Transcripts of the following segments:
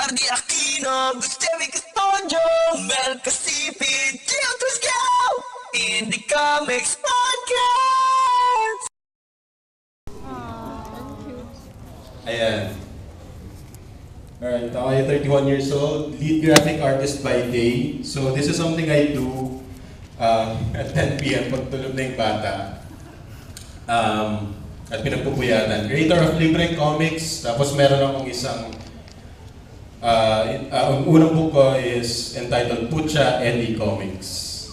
Mardi Aquino, Gustavo Custodio, Mel Casipid, Gio Tuscaw, Indie Comics Podcast! Ayan. Alright, ako ay 31 years old, lead graphic artist by day. So this is something I do at 10 p.m. pag tulog na yung bata. At pinagpupuyatan. Creator of Libreng Komiks, tapos meron akong isang ang unang book ko is entitled Pucha Eddie Komiks.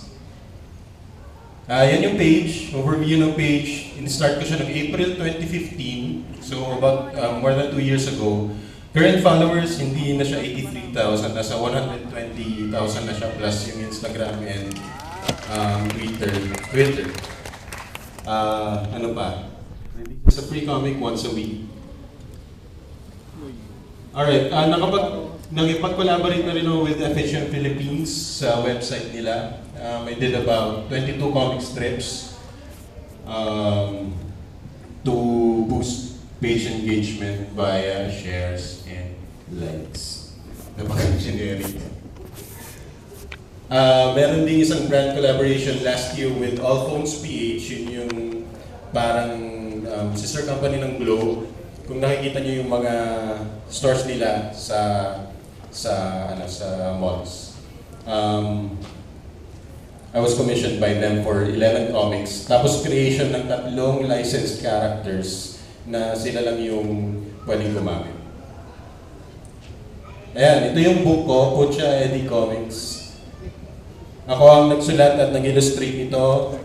Yan yung page, overview ng page. In-start ko siya noong April 2015, so about more than 2 years ago. Current followers, hindi na siya 83,000, nasa 120,000 na siya plus yung Instagram and Twitter. Ano pa? It's a free comic once a week. Alright, nakipag-collaborate na rin ako with FHM Philippines sa website nila. I did about 22 comic strips to boost page engagement via shares and likes. Napaka-generic. Meron din isang brand collaboration last year with NextPH, yun yung parang sister company ng Glow. Kung nakikita niyo yung mga stores nila sa malls. I was commissioned by them for 11 comics. Tapos creation ng 3 licensed characters na sila lang yung pwedeng gumamit. Ayan, ito yung book ko, Pucha Eddie Comics. Ako ang nagsulat at nag-illustrate ito.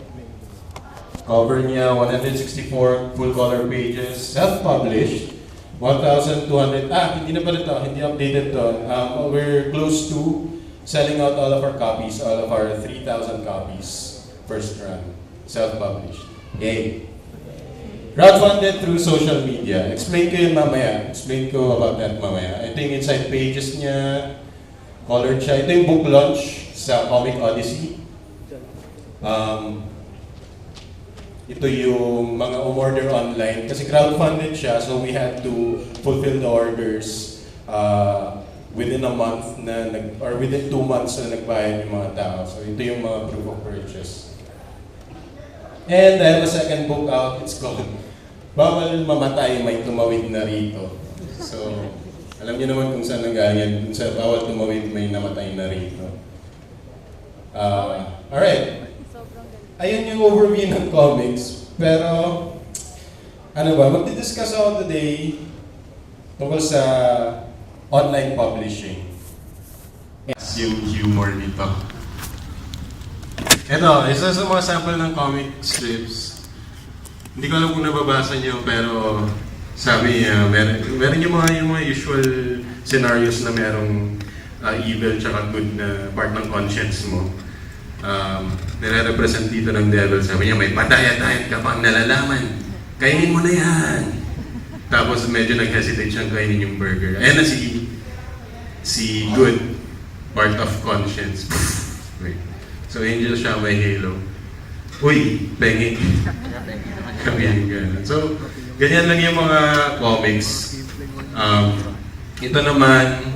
Cover niya, 164 full color pages, self-published, 1,200, hindi na pala ito, hindi updated to. We're close to selling out all of our copies, all of our 3,000 copies, first run, self-published. Yay! Crowdfunded through social media. Explain ko yun mamaya, explain ko about that mamaya. Ito yung inside pages niya, colored siya. Ito yung book launch sa Comic Odyssey. Ito yung mga umorder online kasi crowdfunded siya, so we had to fulfill the orders within a month or within 2 months na nagbayad yung mga tao. So ito yung mga proof of purchase. And I have a second book out. It's called Bawal Mamatay, May Tumawid na Rito. So alam niyo naman kung saan nanggaling, kung sa bawal tumawid may namatay na rito. Alright. Ayun yung overview ng comics, pero ano ba, magdi-discuss ako today tungkol sa online publishing. Yung humor nito. Ito, isa sa mga sample ng comic strips. Hindi ko alam kung nababasa niyo, pero sabi niya, meron yung mga usual scenarios na merong evil tsaka good na part ng conscience mo. Nire-represent dito ng devil. Sabi niya, may padayat-ayat ka pang nalalaman. Kainin mo na yan. Tapos medyo nag-hesitate siyang kainin yung burger. Ayan na si good, part of conscience. Wait. So angel siya, may halo. Uy, pengi. Kami yung gano'n. So, ganyan lang yung mga comics. Ito naman,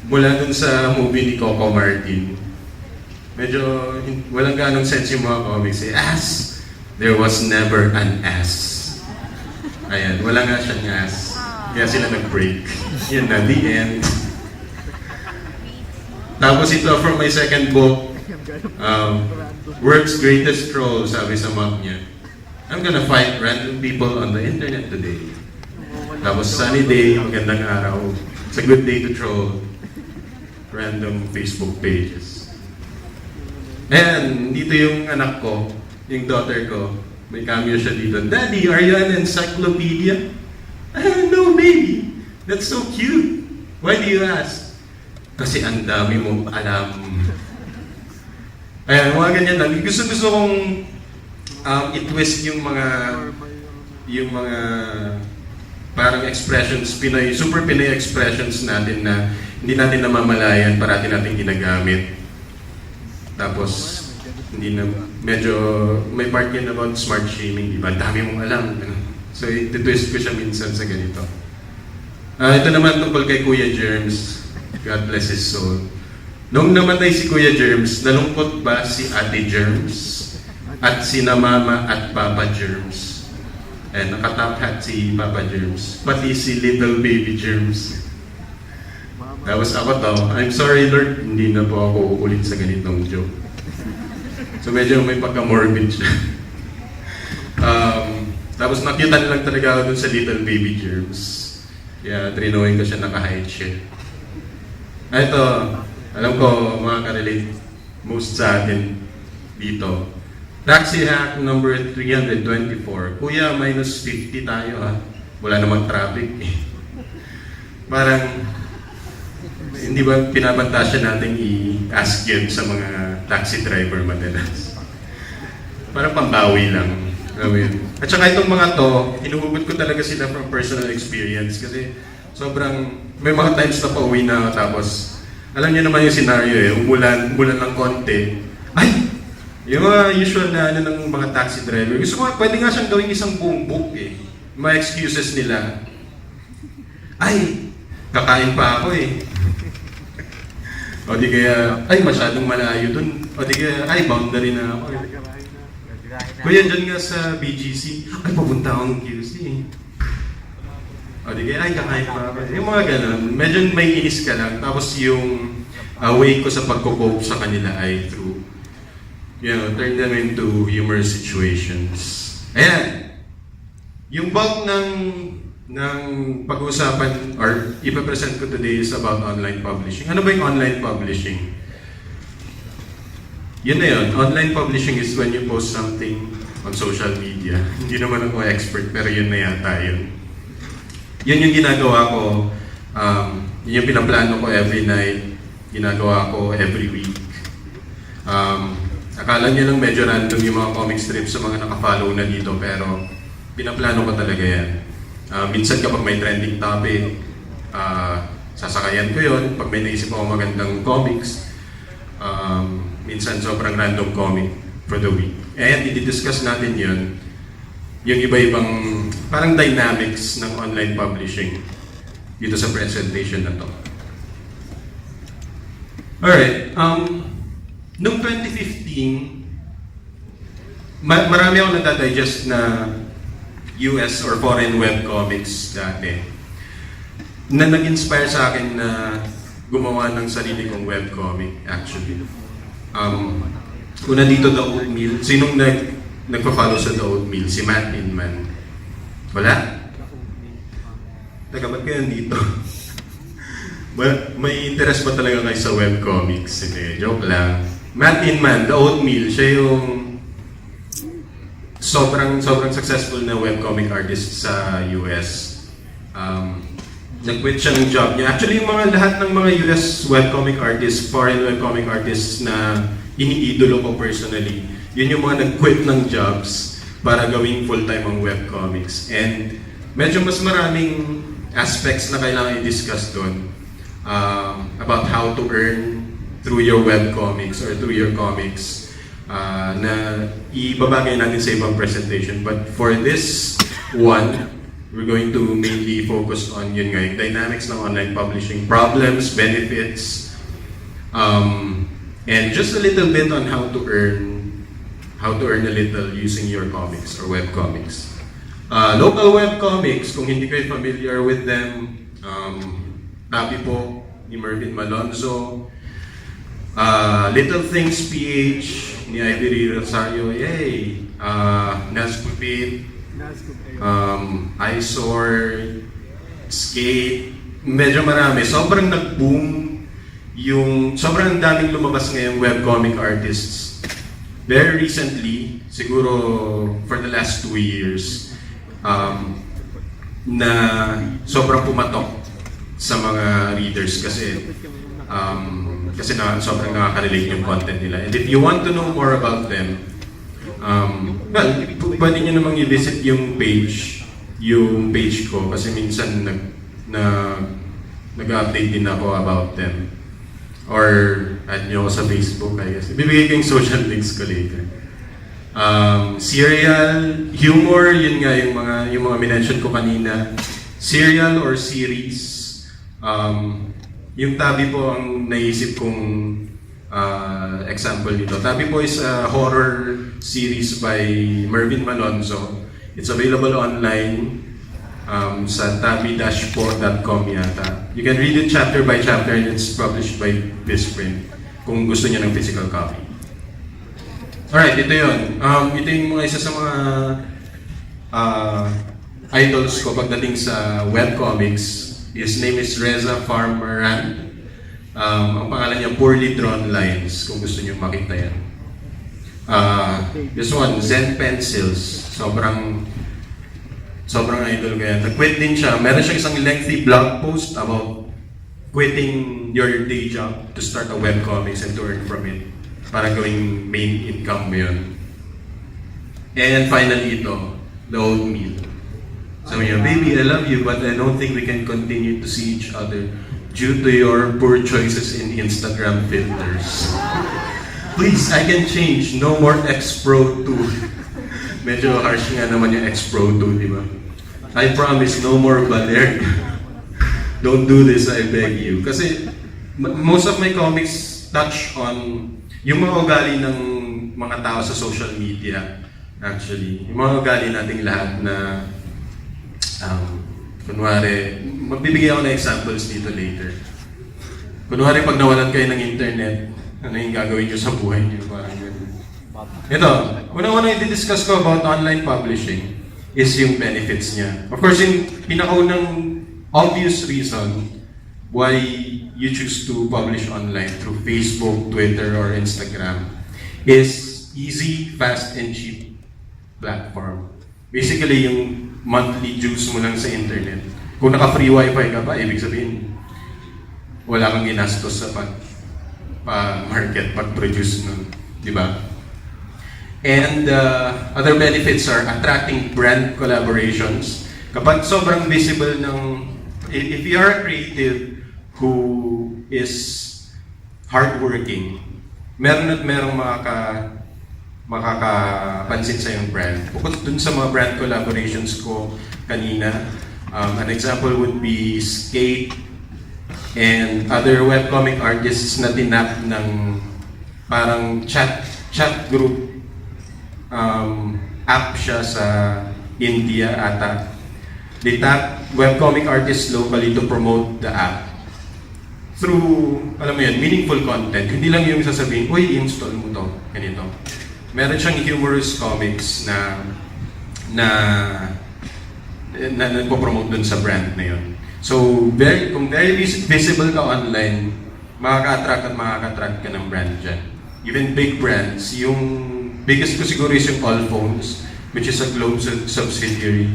mula dun sa movie ni Coco Martin. Medyo walang ganong sense yung mga comics. Ass! There was never an ass. Ayan, wala nga siyang ass. Kaya sila nag-break. Yan na, the end. Tapos ito from my second book, World's Greatest Troll, sabi sa map niya. I'm gonna fight random people on the internet today. Tapos sunny day, magandang araw. It's a good day to troll random Facebook pages. And dito yung anak ko, yung daughter ko, may cameo siya dito. Daddy, are you an encyclopedia? No, baby. That's so cute. Why do you ask? Kasi ang dami mong alam. Ayan, mga ganyan lang. Gusto kong i-twist yung mga parang expressions, super Pinoy expressions natin na hindi natin namamalayan, parati natin ginagamit. Tapos, hindi na, medyo, may part yan about smart shaming, di ba? Dami mong alam. So, i-twist ko siya minsan sa ganito. Ito naman tungkol kay Kuya Germs. God bless his soul. Nung namatay si Kuya Germs, nalungkot ba si Ate Germs? At sina Mama at Papa Germs? And nakatop hat si Papa Germs. Pati si Little Baby Germs. Tapos ako to, I'm sorry Lord, hindi na po ako uulit sa ganitong joke. So medyo may pagka-morbid siya. Tapos nakyutan lang talaga ako dun sa Little Baby Germs. Kaya trinowing ko siya, naka-hide siya. Ito, alam ko makaka-relate most sa atin dito. Taxi hack number 324. Kuya, minus 50 tayo ha. Wala namang traffic eh. Parang, hindi ba pinabantasya natin i-ask yun sa mga taxi driver madalas? Parang pambawi lang. At saka itong mga to, hinuhugot ko talaga sila from personal experience kasi sobrang, may mga times na pauwi na ako tapos alam niyo naman yung scenario eh, umulan ng konti. Ay! Yung mga usual na ano ng mga taxi driver, gusto ko pwede nga siyang gawing isang buong book eh. Mga excuses nila. Ay! Kakain pa ako eh. O di kaya, ay masyadong malayo dun. O di kaya, ay boundary na ako eh. Kuya, dyan nga sa BGC, ay papunta akong QC eh. O di kaya, ay kakain pa ako. Yung mga ganun, medyo may inis ka lang. Tapos yung way ko sa pagko-cope sa kanila ay through, turn them into humorous situations. Ayan. Yung bulk ng pag-uusapan or ipapresent ko today is about online publishing. Ano ba yung online publishing? Yun na yun. Online publishing is when you post something on social media. Hindi naman ako expert, pero yun na yata yun. Yun yung ginagawa ko. Yun yung pinaplano ko every night. Ginagawa ko every week. Akala niyo lang medyo random yung mga comic strips sa mga nakafollow na dito, pero pinaplano ko talaga yan. Minsan kapag may trending topic, sasakayan ko yun. Pag may naisip ako magandang comics, minsan sobrang random comic for the week. And i-discuss natin yun, yung iba-ibang parang dynamics ng online publishing dito sa presentation na to. Alright, noong 2015, marami akong nadadigest na US or foreign webcomics dati na nag-inspire sa akin na gumawa ng sarili kong webcomic actually. Una dito, The Oatmeal. Sinong nagpa-follow sa The Oatmeal? Si Matt Inman. Wala? Teka, ba't kayo dito? May interest ba talaga kayo sa webcomics? Hindi, joke lang. Matt Inman, The Oatmeal, siya yung sobrang successful na webcomic artist sa US. Nag-quit siya ng job niya. Actually, yung lahat ng mga US webcomic artists, foreign webcomic artists na iniidolo ko personally, yun yung mga nag-quit ng jobs para gawing full-time ang webcomics. And medyo mas maraming aspects na kailangan i-discuss doon about how to earn through your webcomics or through your comics na ibabagay natin sa ibang presentation. But for this one, we're going to mainly focus on yun nga, yung dynamics ng online publishing, problems, benefits, and just a little bit on how to earn a little using your comics or webcomics. Local webcomics, kung hindi kayo familiar with them, Tabi po ni Mervin Malonzo, Little Things PH ni Ivory Rosario, yay! Nascupit, Eyesore, Skate, medyo marami. Sobrang nag-boom yung, sobrang daming lumabas ngayong webcomic artists. Very recently, siguro for the last 2 years, na sobrang pumatok sa mga readers kasi sobrang nakaka-relate yung content nila. And if you want to know more about them, well, pwede nyo namang i-visit yung page ko kasi minsan nag-update din ako about them. Or add nyo ako sa Facebook, I guess. Bibigay ko yung social links ko later. Serial, humor, yun nga yung mga minention ko kanina. serial or series, yung Tabi po ang naisip kong example nito. Tabi po is a horror series by Mervin Malonzo. It's available online sa tabi-po.com yata. You can read it chapter by chapter and it's published by Libreng kung gusto niya ng physical copy. Alright, ito yun. Ito yung mga isa sa mga idols ko pagdating sa webcomics. His name is Reza Farmaran. Ang pangalan niya, Poorly Drawn Lines, kung gusto niyo makita yan. This one, Zen Pencils. Sobrang idol ko yan. Nag-quit din siya. Meron siya isang lengthy blog post about quitting your day job to start a webcomics and to earn from it. Para gawing main income mo yun. And finally ito, the oatmeal. Sabi niya, baby, I love you, but I don't think we can continue to see each other due to your poor choices in Instagram filters. Please, I can change. No more X Pro 2. Medyo harsh nga naman yung X Pro 2, di ba? I promise, no more baler. Don't do this, I beg you. Kasi most of my comics touch on yung mga ugali ng mga tao sa social media, actually. Yung mga ugali nating lahat na kunwari, magbibigay ako ng examples dito later. Kunwari, pag nawalan kayo ng internet, ano yung gagawin nyo sa buhay nyo? Parang ganun. Ito, unang-unang i-discuss ko about online publishing is yung benefits niya. Of course, yung pinakaunang obvious reason why you choose to publish online through Facebook, Twitter, or Instagram is easy, fast, and cheap platform. Basically, yung monthly dues mo lang sa internet. Kung naka-free wifi ka pa, ibig sabihin, wala kang ginastos sa pag-market, pag-produce nun. Di ba? And other benefits are attracting brand collaborations. Kapag sobrang visible if you are a creative who is hardworking, meron at merong makakapansin sa yung brand. Bukod dun sa mga brand collaborations ko kanina, an example would be Skate and other webcomic artists na tinap ng parang chat group app siya sa India ata. They tap webcomic artists locally to promote the app through, alam mo yun, meaningful content. Hindi lang yung sasabihin, uy, install mo to, ganito. Meron siyang humorous comics na nagpo-promote dun sa brand na yun. So, kung very visible ka online, makaka-attract ka ng brand dyan. Even big brands, yung biggest ko siguro is yung All Phones, which is a Globe subsidiary.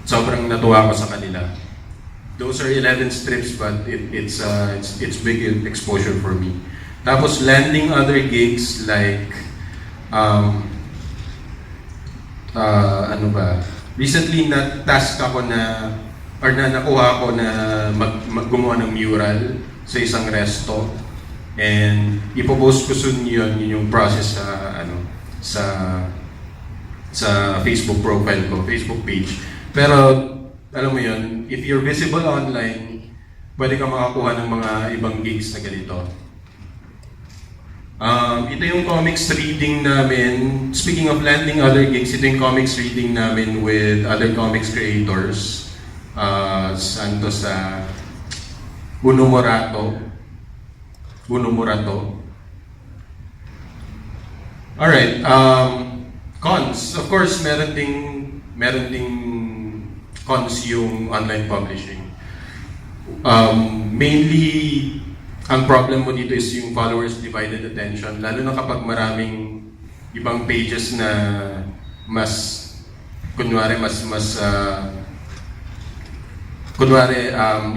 Sobrang natuwa ko sa kanila. Those are 11 strips, but it's big exposure for me. Tapos landing other gigs like recently na-task ako nakuha ako na gumawa ng mural sa isang resto and ipopost ko soon yun yung process sa Facebook profile ko, Facebook page. Pero alam mo yun, if you're visible online, pwede ka makakuha ng mga ibang gigs na ganito. Ito yung comics reading namin. Speaking of landing other gigs, ito yung comics reading namin with other comics creators. Saan to sa Uno Morato. Alright, cons. Of course, meron ding cons yung online publishing. Mainly, ang problem mo dito is yung followers divided attention, lalo na kapag maraming ibang pages na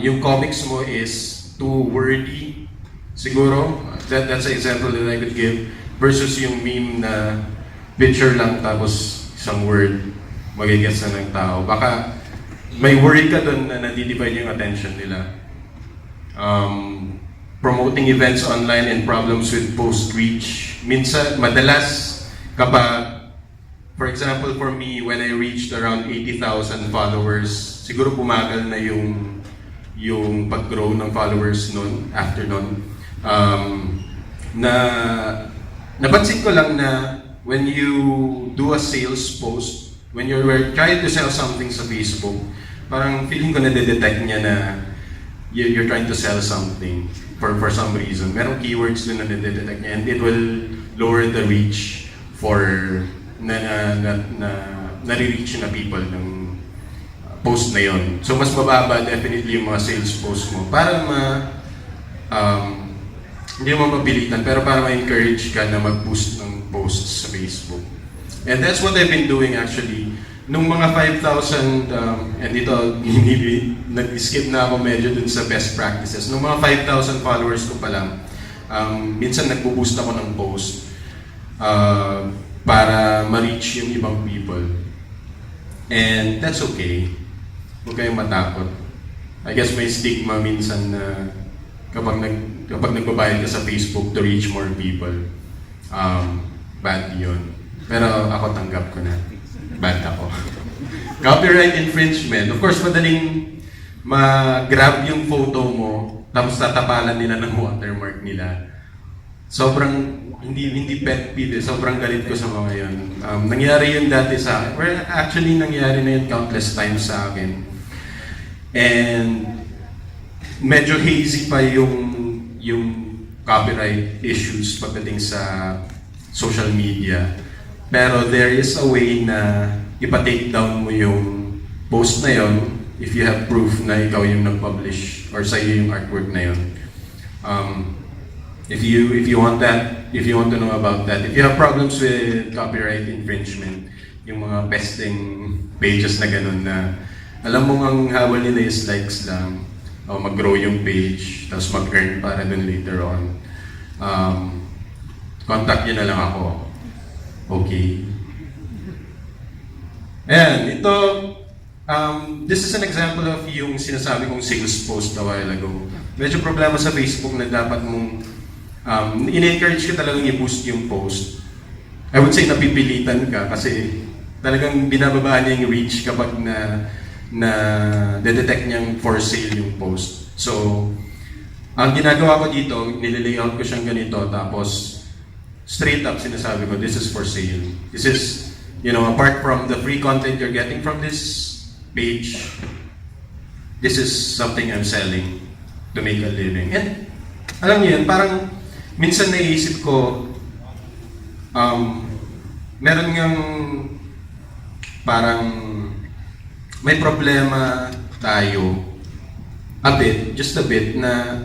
yung comics mo is too wordy, siguro. That's an example that I could give, versus yung meme na picture lang tapos isang word, magigets na ng tao. Baka may worry ka doon na nadidivide yung attention nila. Promoting events online and problems with post reach. Madalas kapag for example, for me, when I reached around 80,000 followers, siguro bumagal na yung pag-grow ng followers noon, after noon. Na napansin ko lang na when you do a sales post, when you're trying to sell something sa Facebook, parang feeling ko na-detect niya na you're trying to sell something for some reason. Merong keywords din na na-detect niya and it will lower the reach for nare-reach na people ng post na yon. So mas mababa definitely yung mga sales post mo para hindi mo mapilitan pero para ma-encourage ka na mag-boost ng posts sa Facebook. And that's what I've been doing actually. Nung mga 5,000, and dito, nag-skip na ako medyo dun sa best practices. Nung mga 5,000 followers ko pa lang, minsan nagbo-boost ako ng post para ma-reach yung ibang people. And that's okay. Huwag kayong matakot. I guess may stigma minsan na kapag nagbabayad ka sa Facebook to reach more people, bad yun. Pero ako tanggap ko na. Bad ako. Copyright infringement. Of course, madaling ma-grab yung photo mo tapos tatapalan nila ng watermark nila. Sobrang hindi pet peeve. Sobrang galit ko sa mga yun. Nangyari yun dati sa akin. Well, actually, nangyari na yun countless times sa akin. And medyo hazy pa yung copyright issues pagdating sa social media. Pero there is a way na ipa-take down mo yung post na yon if you have proof na ikaw yung nag-publish or sa'yo yung artwork na yon. If you want to know about that, if you have problems with copyright infringement, yung mga pesting pages na ganun na alam mo ang habol nila is likes lang, o mag-grow yung page, tapos mag-earn para dun later on. Contact nyo na lang ako. Okay. Ayan, ito, this is an example of yung sinasabi kong sales post a while ago. Medyo problema sa Facebook na dapat mong, in-encourage ka talagang i-boost yung post. I would say napipilitan ka kasi talagang binababaan niya yung reach kapag detect niyang for sale yung post. So, ang ginagawa ko dito, nililayout ko siyang ganito, tapos straight up sinasabi ko, this is for sale. This is, apart from the free content you're getting from this page, this is something I'm selling to make a living. And alam niyo yun, parang minsan naisip ko, meron ngang parang may problema tayo just a bit na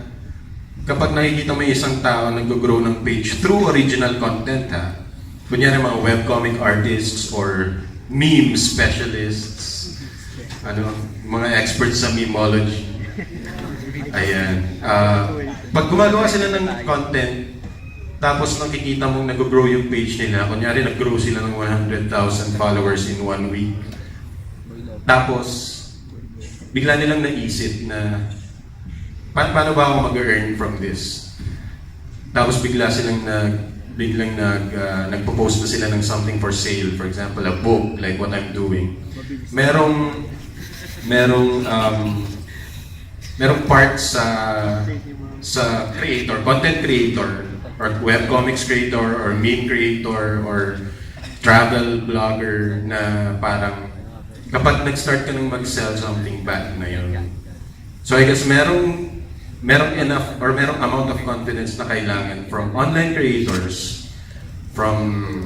kapag nakikita mo yung isang tao nag-grow ng page through original content kunyari mga webcomic artists or meme specialists, mga experts sa memeology. Ayan. Pag gumagawa sila ng content, tapos nakikita mong nag-grow yung page nila, kunyari nag-grow sila ng 100,000 followers in 1 week, tapos bigla nilang naisip na paano ba ako mag-earn from this? Tapos biglang nagpo-post na sila ng something for sale, for example, a book like what I'm doing. Merong part sa creator, content creator, or webcomics creator, or meme creator, or travel blogger na parang kapag nag-start ka ng mag-sell something bad na yun. So I guess merong enough or merong amount of confidence na kailangan from online creators, from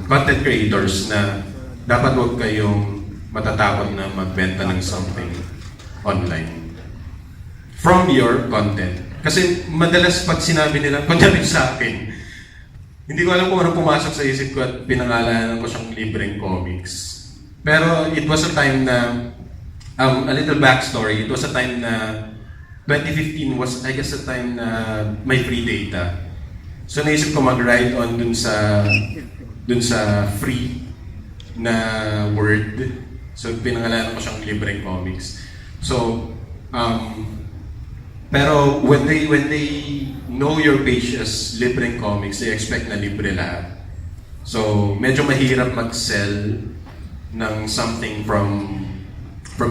content creators na dapat huwag kayong matatakot na magbenta ng something online from your content. Kasi madalas pag sinabi nila, kunyari sa akin, hindi ko alam kung ano pumasok sa isip ko at pinangalanan ko siyang Libreng Komiks. Pero it was a time na, a little backstory, it was a time na 2015 was, I guess, a time na may free data. So naisip ko mag-ride on dun sa free na word. So pinangalanan ko siyang Libreng Comics. So, pero when they know your page as Libreng Comics, they expect na libre lahat. So medyo mahirap mag-sell ng something from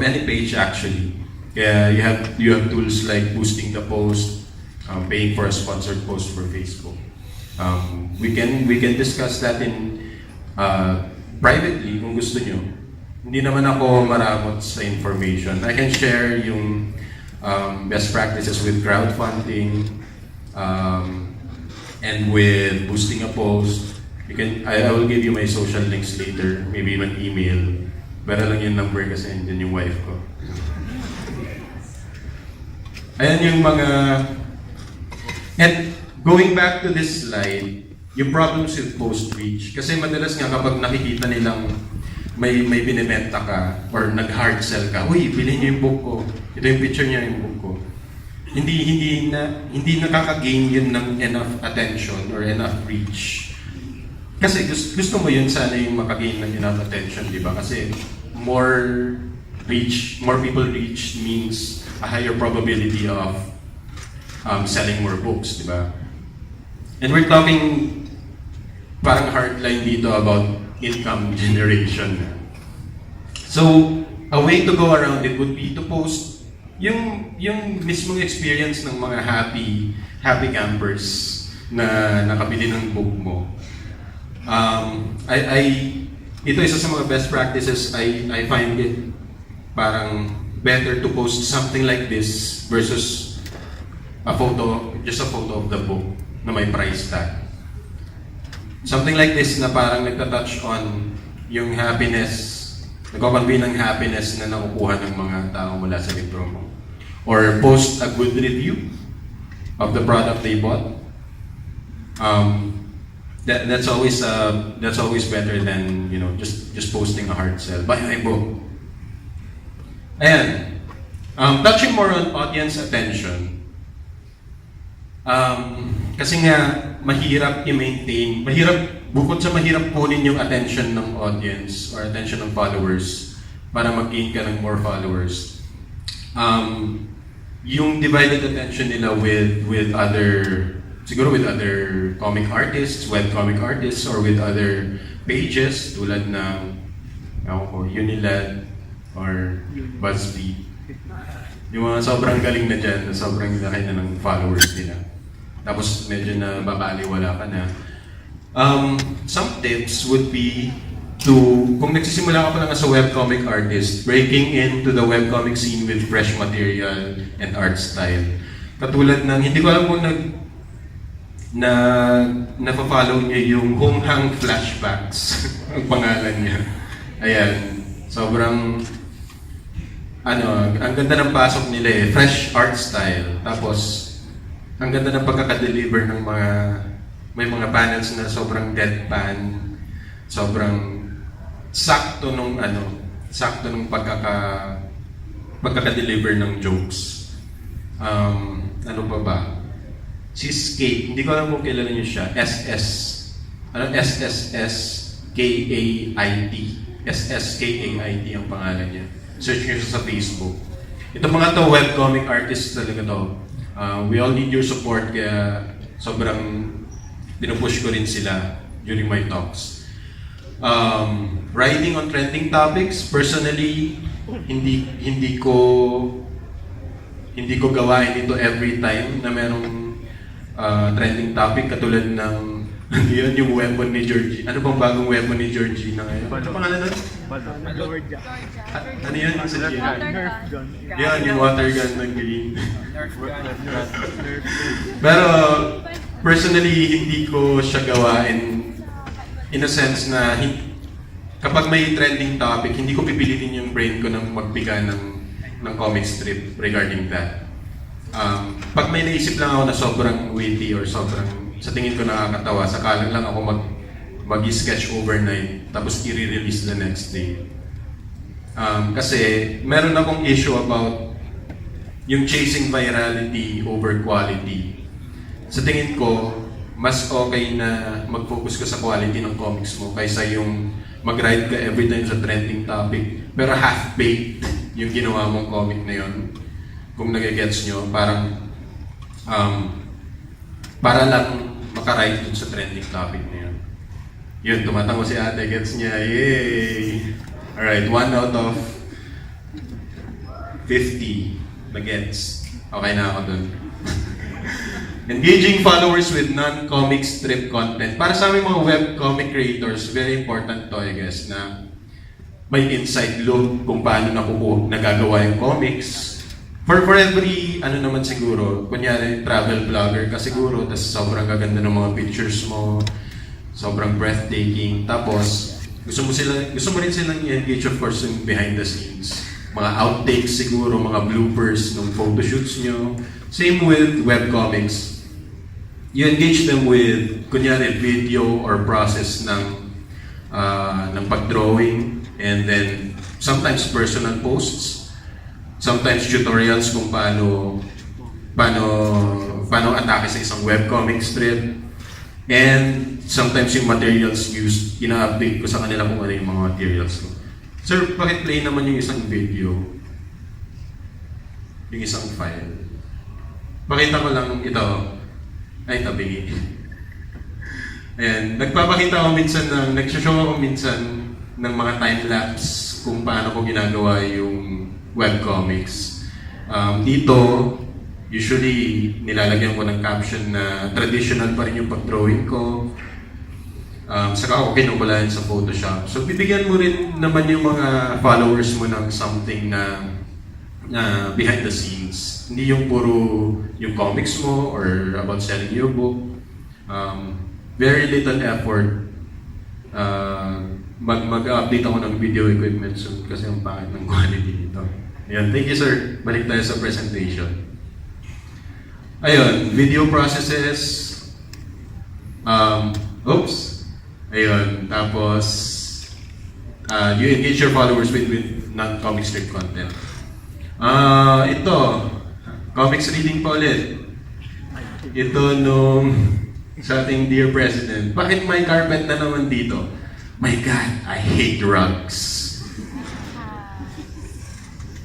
any page actually. Kaya you have tools like boosting the post, paying for a sponsored post for Facebook. We can discuss that in privately kung gusto nyo. Hindi naman ako maramot sa information. I can share yung best practices with crowdfunding and with boosting a post. I will give you my social links later, maybe even email. Pero lang yung number kasi yun yung wife ko. Ayan yung mga... And going back to this slide, yung problems with post-reach. Kasi madalas nga kapag nakikita nilang may binibenta ka or nag-hard sell ka, uy, bilhin niyo yung book ko. Ito yung picture niya yung book ko. Hindi nakaka-gain yun ng enough attention or enough reach. Kasi gusto mo yun sana yung makagain ng enough attention, di ba? Kasi more people reach means a higher probability of selling more books, di ba? And we're talking parang hardline dito about income generation. So, a way to go around it would be to post yung mismong experience ng mga happy campers na nakabili ng book mo. Ito isa sa mga best practices. I find it parang better to post something like this versus just a photo of the book na may price tag. Something like this na parang nagta-touch on yung happiness, nagko-convey ng happiness na nakukuha ng mga tao mula sa libro mo. Or post a good review of the product they bought. That's always better than just posting a hard sell. Buy my book. Ayan. Touching more on audience attention. Kasi nga mahirap i-maintain, bukod sa mahirap kunin yung attention ng audience or attention ng followers para mag-gain ka ng more followers. Yung divided attention nila with other comic artists, webcomic artists, or with other pages tulad ng Unilad or BuzzFeed. Yung mga sobrang galing na dyan, sobrang laki na ng followers nila. Tapos medyo na babaliwala ka na. Some tips would be kung nagsisimula ka pa lang as a webcomic artist, breaking into the webcomic scene with fresh material and art style. Katulad ng, hindi ko alam kung napafollow niya yung Hong Hang Flashbacks, ang pangalan niya. Ayan, sobrang, ang ganda ng pasok nila eh, fresh art style. Tapos, ang ganda ng pagkaka-deliver ng may mga panels na sobrang deadpan, sobrang sakto nung pagkaka-deliver ng jokes. Ano pa ba? Si Skate, hindi ko alam kung kilala niyo siya. SSSKAIT. SSKAIT ang pangalan niya. Search niyo siya sa Facebook. Ito mga to, webcomic artists talaga to. We all need your support, kaya sobrang pinupush ko rin sila during my talks. Writing on trending topics, personally, hindi ko gawain ito every time na merong trending topic katulad ng yun yung weapon ni Georgie. Ano bang bagong weapon ni Georgie na ngayon? Ano pangalan nun? Ano yun? Nerf gun. Yan, yung water gun ng green. Pero personally, hindi ko siya gawain in a sense na kapag may trending topic, hindi ko pipilitin yung brain ko ng magbiga ng comic strip regarding that. Pag may naisip lang ako na sobrang witty or sobrang sa tingin ko nakakatawa, sakalang lang ako mag-sketch overnight tapos i-release the next day. Kasi meron akong issue about yung chasing virality over quality. Sa tingin ko, mas okay na mag-focus ka sa quality ng comics mo kaysa yung mag-write ka every time sa trending topic pero half-baked yung ginawa mong comic na yun. Kung nagigets nyo, parang para lang maka-write dun sa trending topic na yun. Yun, tumatango si ate, gets niya, yay! Alright, 1 out of 50 bagets. Okay na ako dun. Engaging followers with non-comic strip content. Para sa aming mga webcomic creators, very important to, I guess, na may inside look kung paano nagagawa yung comics. For every, ano naman siguro, kunyari travel vlogger ka siguro, tas sobrang gaganda ng mga pictures mo, sobrang breathtaking. Tapos, gusto mo rin silang i-engage, of course, yung behind the scenes. Mga outtakes siguro, mga bloopers ng photoshoots nyo. Same with webcomics. You engage them with, kunyari, video or process ng pag-drawing, and then sometimes personal posts, sometimes tutorials kung paano atake sa isang webcomic strip, and sometimes yung materials used, ina-update ko sa kanila kung ano yung mga materials ko. Sir, pakit-play naman yung isang video, yung isang file. Pakita ko lang ito. Ay, tabi. Ayan, nagpapakita ako minsan nagsashow ako minsan ng mga time-lapse kung paano ko ginagawa yung webcomics. Dito, usually, nilalagyan ko ng caption na traditional pa rin yung pag-drawing ko. Saka ako kinukulayan sa Photoshop. So, bibigyan mo rin naman yung mga followers mo ng something na behind the scenes. Hindi yung puro yung comics mo or about selling your book. Very little effort. Mag-update ako ng video equipment soon kasi ang pangit ng quality nito. Ayan, thank you sir. Balik tayo sa presentation. Ayun, video processes. Ayun, tapos you engage your followers with non-comic strip content. Ito, comics reading pa ulit. Ito nung sa ating dear president. Bakit may carpet na naman dito? My God, I hate rugs.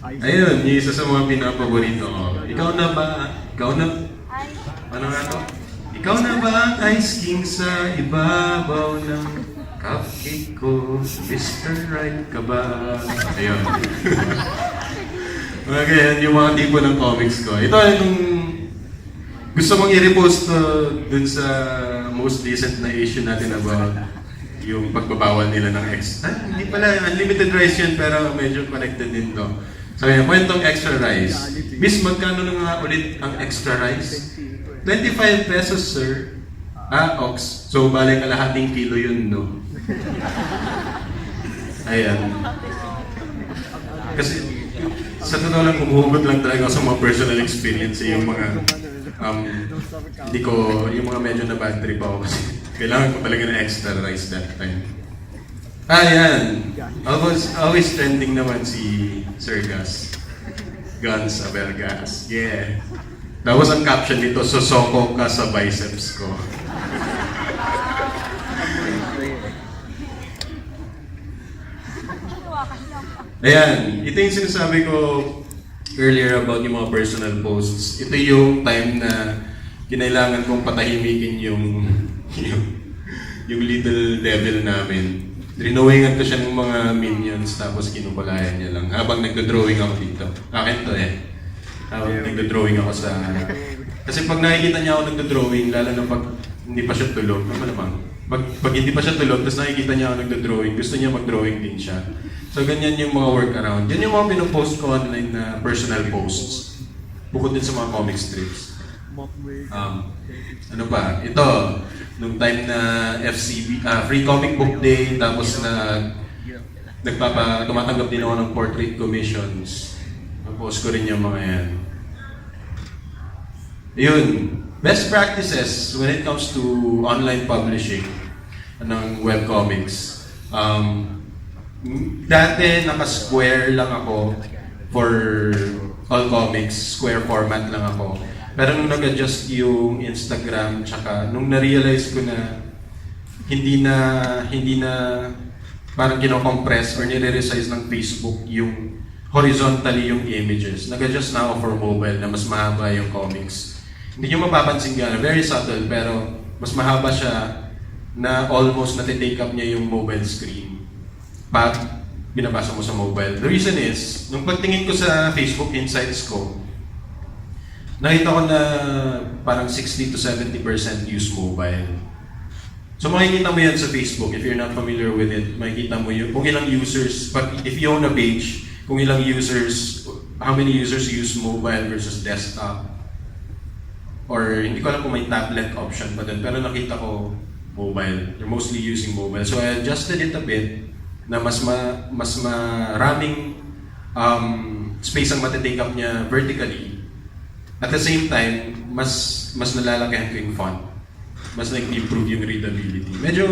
Ayun, yung isa sa mga pinapaborito ko. Ikaw na ba? Ano nga to? Ikaw na ba ang ice king sa ibabaw ng cupcake ko? Mr. Right ka ba? Ayun. Okay, yung mga tipo ng comics ko. Ito yung gusto mong i-repost dun sa most recent na issue natin about yung pagbabawal nila ng hindi pala, unlimited rice yun pero medyo connected din to. So yung kwentong extra rice. Miss, magkano na nga ulit ang extra rice? 25 pesos, sir. Ox. So balik kalahating kilo yun, no? Ayan. Kasi sa totoo lang, humuhugot lang talaga sa mga personal experience yung mga yung mga medyo na bad trip ako kasi kailangan ko talaga ng extra rice that time. Yan. Always trending naman si Sir Gus. Guns Abergas. Yeah. Tapos ang caption nito, sosoko ka sa biceps ko. Ayan, ito yung sinasabi ko earlier about yung mga personal posts. Ito yung time na kinailangan kong patahimikin yung little devil namin. Drinowingan ko siya ng mga minions tapos kinukulayan niya lang habang nagdo-drawing ako dito. Akin to eh. Habang nagdo-drawing ako sa... Kasi pag nakikita niya ako nagdo-drawing, lalo na pag hindi pa siya tulog, pag hindi pa siya tulog, tapos nakikita niya ako nagdo-drawing, gusto niya mag-drawing din siya. So ganyan yung mga workaround. Yan yung mga pinopost ko online na personal posts. Bukod din sa mga comic strips. Ano pa? Ito, nung time na FCB, Free Comic Book Day, tapos tumatanggap din ako ng portrait commissions. Post ko rin yung mga yan. Yun. Best practices when it comes to online publishing ng webcomics. Dati naka-square lang ako for all comics, square format lang ako. Pero nung nag-adjust yung Instagram, tsaka nung na-realize ko na hindi na parang kino-compress or nire-resize ng Facebook yung horizontally yung images. Nag-adjust na ako for mobile na mas mahaba yung comics. Hindi nyo mapapansin gano'n, very subtle pero mas mahaba siya na almost natitake up niya yung mobile screen. binabasa mo sa mobile. The reason is, nung pagtingin ko sa Facebook Insights ko, nakita ko na parang 60 to 70% use mobile. So makikita mo yan sa Facebook if you're not familiar with it. Makikita mo yun, kung ilang users, but if you own a page, kung ilang users, how many users use mobile versus desktop. Or hindi ko alam kung may tablet option pa din, pero nakita ko mobile. You're mostly using mobile. So I adjusted it a bit na mas maraming space ang matitake up niya vertically. At the same time, mas nalalakihan ko yung font. Mas nag-improve yung readability. Medyo,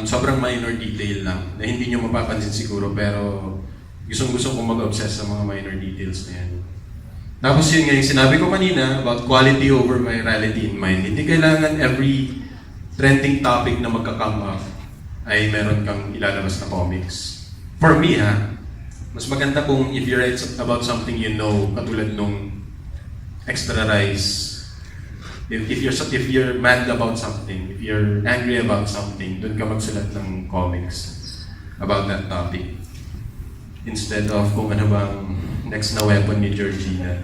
sobrang minor detail lang na hindi nyo mapapansin siguro, pero gustong-gusto kong mag-obsess sa mga minor details na yan. Tapos yun nga yung sinabi ko kanina about quality over virality in mind. Hindi kailangan every trending topic na magka-come up ay meron kang ilalabas na comics. For me mas maganda kung if you write about something you know, katulad nung Extra Rice. If you're mad about something, if you're angry about something, doon ka magsulat ng comics about that topic. Instead of kung ano bang next na weapon ni Georgina.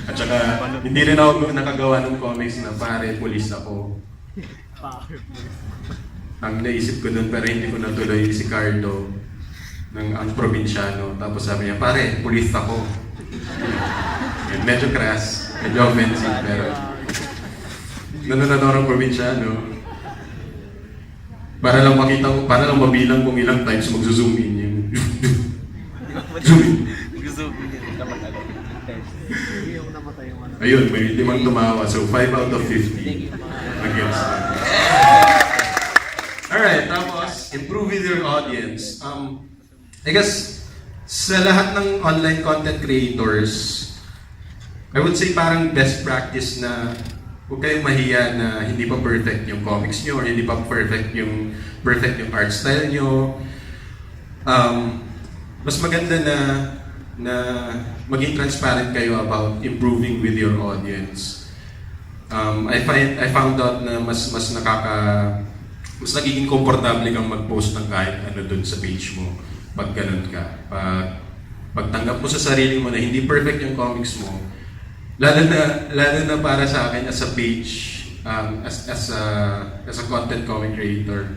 At saka, hindi rin ako nakagawa ng comics na pare, pulis ako. Ang naisip ko dun, pero hindi ko natuloy, si Cardo, ang probinsyano. Tapos sabi niya, pare, pulis ako. Yan, medyo crass, medyo offensive, pero nanonood ako ng probinsyano. Para lang mabilang kung ilang times mag-zoom in yun. Zoom in. Ayun, may 5 tumawa. So, 5 out of 50 against them. Alright, tapos, improve with your audience. I guess, sa lahat ng online content creators, I would say parang best practice na huwag kayong mahiya na hindi pa perfect yung comics nyo or hindi pa perfect yung art style nyo. Mas maganda na maging transparent kayo about improving with your audience. I found out na mas nagiging komportable kang mag-post ng kahit ano dun sa page mo pag ganun ka. Pagtanggap mo sa sarili mo na hindi perfect yung comics mo, lalo na para sa akin as a page, as a content comic creator,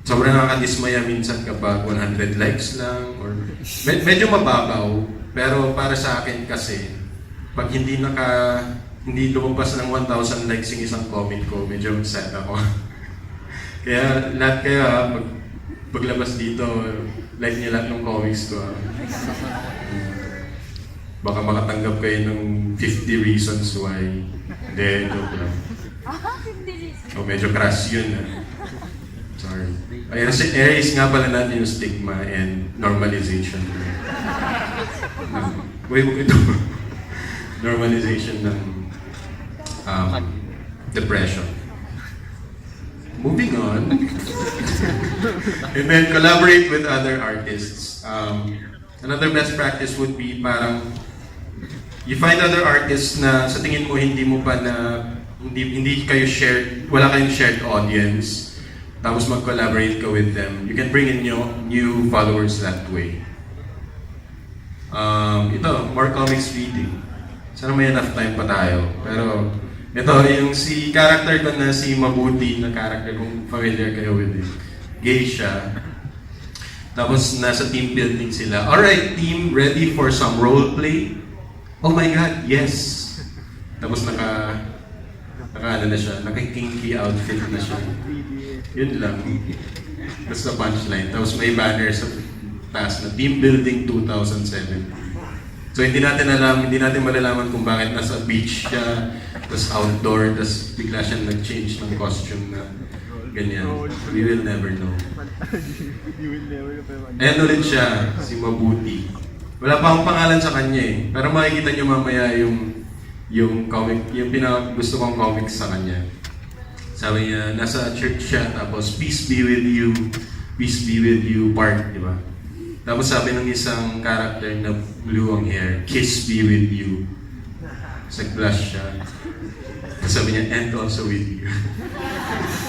sobrang nakakadismaya minsan kapag 100 likes lang or medyo mababaw, pero para sa akin kasi pag hindi lumabas ng 1,000 likes yung isang comic ko, medyo sad ako. Kaya paglabas dito, like niya lahat ng comics ko. Baka makatanggap kayo ng 50 reasons why. Hindi, joke lang. Medyo crass yun. Sorry. Erase nga pala natin yung stigma and normalization. Normalization ng depression. Moving on. And then collaborate with other artists. Another best practice would be parang you find other artists na sa tingin mo hindi kayo shared, wala kayong shared audience. Tapos mag-collaborate ka with them. You can bring in new followers that way. More comics reading. Sana may enough time pa tayo. Pero ito, yung si character ko na si Mabuti na character, kung familiar kayo with it. Gay siya. Tapos nasa team building sila. Alright team, ready for some roleplay? Oh my God, yes! Tapos naka-kinky outfit na siya. Yun lang. That's the punchline. Tapos may banner sa taas na Team Building 2007. So hindi natin malalaman kung bakit nasa beach siya, tapos outdoor, tapos bigla siya nag-change ng costume na ganyan. We will never know. Ayan ulit siya, si Mabuti. Wala pa akong pangalan sa kanya eh. Pero makikita nyo mamaya yung comic, yung gusto kong comics sa kanya. Sabi niya, nasa church siya, tapos peace be with you part, di ba? Tapos sabi ng isang character na blue ang hair, kiss be with you. Nag-blush siya. Sabi niya, and also with you.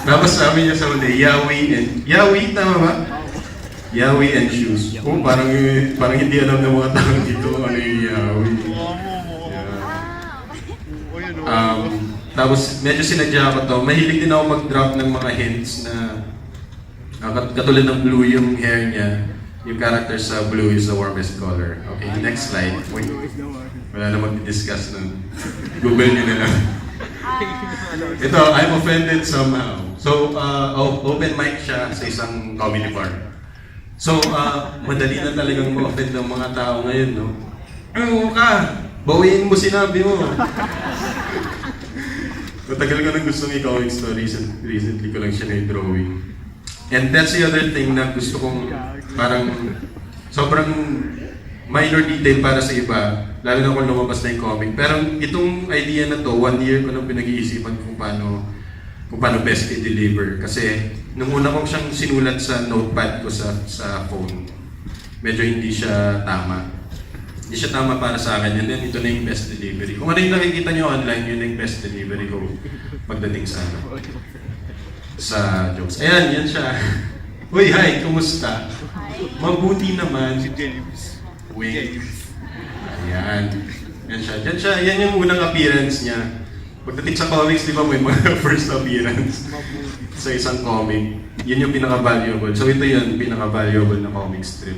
Tapos sabi niya sa huli, Yahweh, tama ba? Yahweh and shoes. Oh, parang hindi alam ng mga tao dito ano yung Yahweh. Tapos medyo sinadya ko to. Mahilig din ako mag-drop ng mga hints na katulad ng blue yung hair niya. Yung character sa blue is the warmest color. Okay, next slide. Wait. Wala na mag-discuss nun. Google nyo na lang. Ito, I'm offended somehow. So, open mic siya sa isang comedy bar. So, madali na talagang ma-offend ng mga tao ngayon, no? Ano ka? Bawiin mo sinabi mo. Matagal ko nang gustong i-comics to. Recently ko lang siya na-drawing. And that's the other thing na gusto kong parang sobrang minor detail para sa iba, lalo na kung lumabas na yung comic. Pero itong idea na to, 1 year ko nang pinag-iisipan kung paano best i-deliver. Kasi nung una kong siyang sinulat sa notepad ko sa phone, medyo hindi siya tama. Hindi siya tama para sa akin. And then ito na yung best delivery. Kung ano yung nakikita nyo online, yun na yung best delivery ko pagdating sa jokes. Ayan, yan siya. Uy, hi, kumusta? Mabuti naman. Si James. Wait. Ayan. Yan siya. Yan siya. Yan yung unang appearance niya. Pagdating sa comics, di ba may mga first appearance sa isang comic. Yun yung pinaka-valuable. So ito yun, pinaka-valuable na comic strip.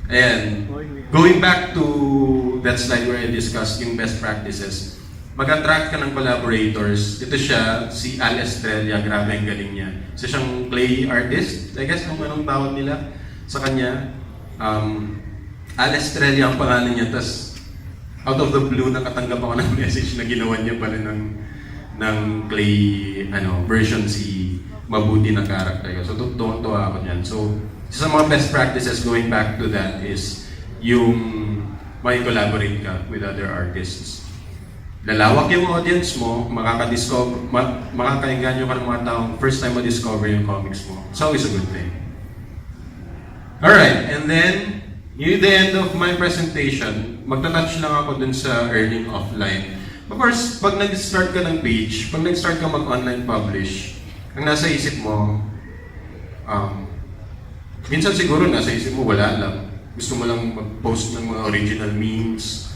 Ayan. Going back to that slide where I discussed yung best practices, mag-attract ka ng collaborators. Ito siya, si Al Estrella, grabe ang galing niya. Isa siyang clay artist, I guess kung anong tawag nila sa kanya. Al Estrella ang pangalan niya, tas out of the blue nakatanggap ako ng message na ginawa niya pala ng clay version si mabuti na character. So tuwa ako niyan. So isa sa mga best practices going back to that is yung may collaborate ka with other artists. Lalawak yung audience mo, makakainganyo ka ng mga taong first time ma-discover yung comics mo. It's always a good thing. Alright, and then, near the end of my presentation, magta-touch lang ako dun sa earning offline. Of course, pag nag-start ka ng page, pag nag-start ka mag-online publish, ang nasa isip mo, minsan siguro nasa isip mo, wala lang. Gusto mo lang mag-post ng mga original memes.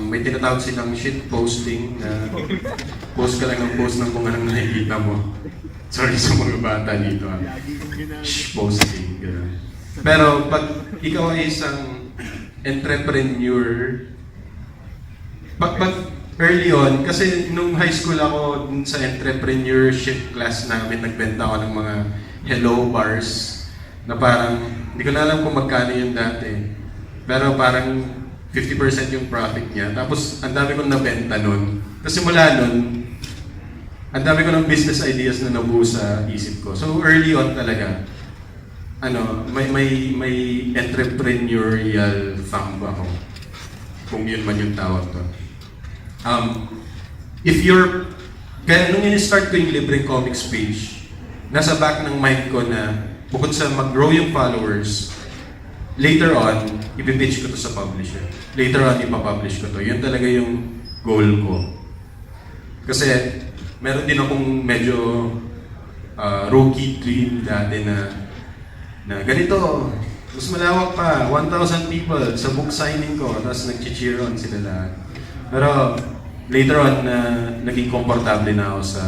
May tinatawag silang shit posting na post ka lang ng post ng kung anong nakikita mo. Sorry sa mga bata dito. Shh, posting. Gano'n. Pero pag ikaw ay isang entrepreneur, pag early on, kasi nung high school ako sa entrepreneurship class namin, nagbenta ako ng mga hello bars na parang, hindi ko na alam kung magkano yun dati. Pero parang 50% yung profit niya. Tapos, ang dami kong nabenta nun. Tapos simula nun, ang dami ko ng business ideas na nabuo sa isip ko. So, early on talaga, may entrepreneurial thumb ako. Kung yun man yung tawag to. Kaya nung in-start ko yung Libreng Comics page, nasa back ng mind ko na, bukod sa mag-grow yung followers, later on, ipipitch ko to sa publisher. Later on, ipapublish ko to. Yun talaga yung goal ko. Kasi, meron din akong medyo rookie dream dati na ganito, mas malawak pa, 1,000 people sa book signing ko, tapos nag-cheer on sila lahat. Pero, later on, naging komportable na ako sa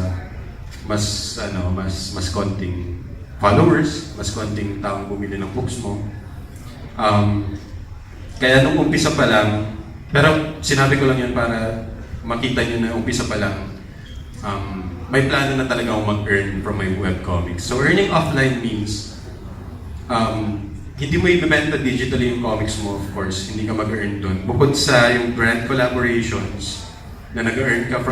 mas konting followers, mas konting taong bumili ng books mo. Kaya nung umpisa pa lang, pero sinabi ko lang yan para makita nyo na umpisa pa lang, may plano na talaga akong mag-earn from my webcomics. So earning offline means, hindi mo ibibenta digitally yung comics mo, of course, hindi ka mag-earn doon. Bukod sa yung brand collaborations na nag-earn ka